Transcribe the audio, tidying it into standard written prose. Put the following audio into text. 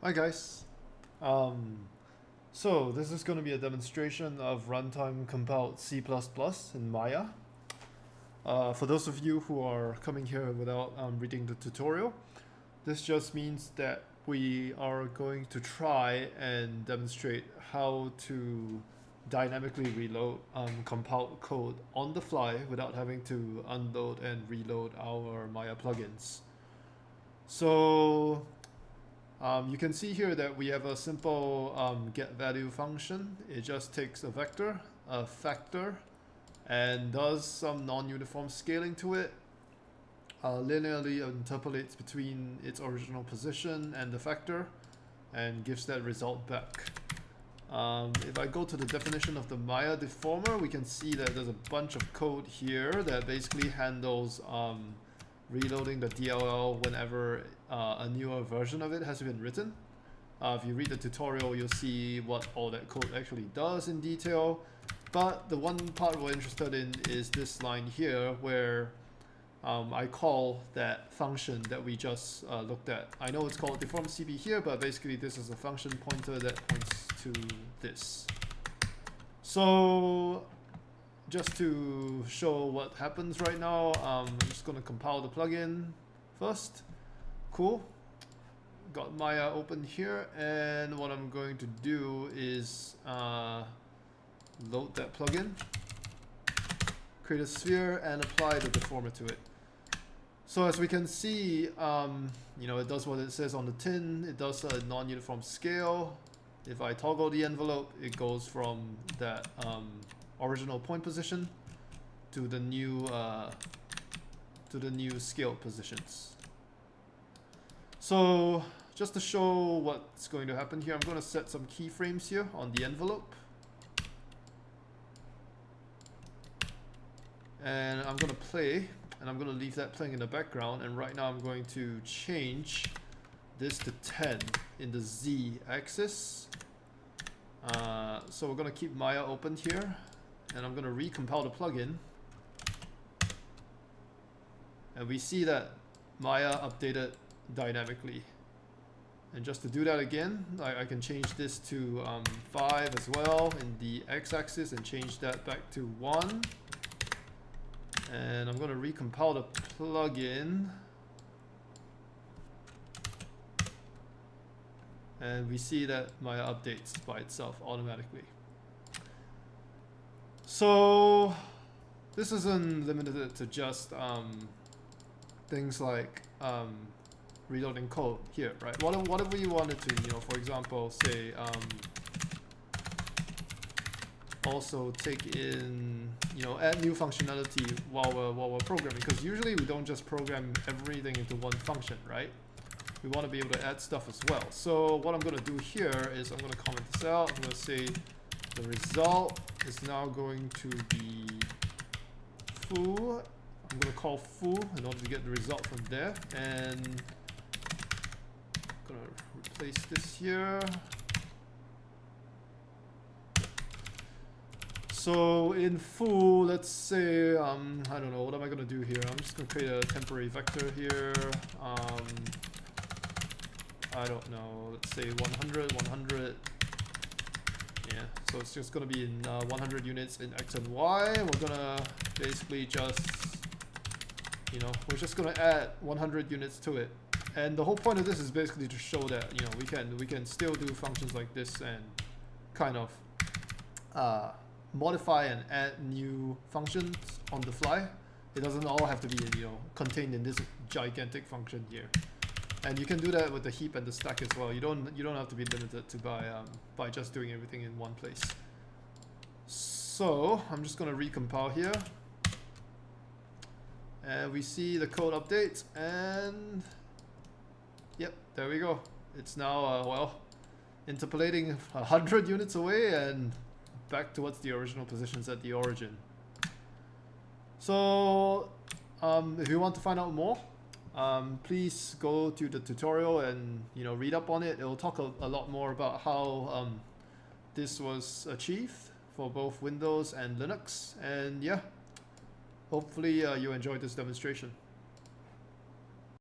Hi guys. So this is going to be a demonstration of runtime compiled C++ in Maya. For those of you who are coming here without reading the tutorial, this just means that we are going to try and demonstrate how to dynamically reload compiled code on the fly without having to unload and reload our Maya plugins. So you can see here that we have a simple get value function. It just takes a vector, a factor, and does some non-uniform scaling to it. Linearly interpolates between its original position and the factor and gives that result back. If I go to the definition of the Maya deformer, we can see that there's a bunch of code here that basically handles reloading the DLL whenever a newer version of it has been written. If you read the tutorial, you'll see what all that code actually does in detail. But the one part we're interested in is this line here where I call that function that we just looked at. I know it's called deform CB here, but basically this is a function pointer that points to this. So just to show what happens right now, I'm just going to compile the plugin first. Cool. Got Maya open here, and what I'm going to do is load that plugin, create a sphere, and apply the deformer to it. So as we can see, it does what it says on the tin. It does a non-uniform scale. If I toggle the envelope, it goes from that original point position to the new scaled positions. So just to show what's going to happen here, I'm going to set some keyframes here on the envelope, and I'm going to play, and I'm going to leave that playing in the background. And right now I'm going to change this to 10 in the Z axis. So we're going to keep Maya open here, and I'm going to recompile the plugin, and we see that Maya updated dynamically. And just to do that again, I can change this to 5 as well in the x-axis and change that back to 1. And I'm going to recompile the plugin, and we see that Maya updates by itself automatically. So this isn't limited to just things like reloading code here, right? What if we wanted to, for example, say also take in, add new functionality while we're programming, because usually we don't just program everything into one function, right? We want to be able to add stuff as well. So what I'm going to do here is I'm going to comment this out. I'm going to say the result is now going to be foo. I'm going to call foo in order to get the result from there, and I'm going to replace this here. So in foo, let's say, I don't know, what am I going to do here? I'm just going to create a temporary vector here. I don't know, let's say 100, 100. Yeah, so it's just going to be in 100 units in X and Y. We're going to basically just, we're just going to add 100 units to it. And the whole point of this is basically to show that, we can still do functions like this and kind of modify and add new functions on the fly. It doesn't all have to be, contained in this gigantic function here. And you can do that with the heap and the stack as well. You don't have to be limited to by just doing everything in one place. So I'm just going to recompile here, and we see the code updates, and yep, there we go. It's now interpolating 100 units away and back towards the original positions at the origin. So if you want to find out more, please go to the tutorial and read up on it. It will talk a lot more about how this was achieved for both Windows and Linux. And yeah, hopefully you enjoyed this demonstration.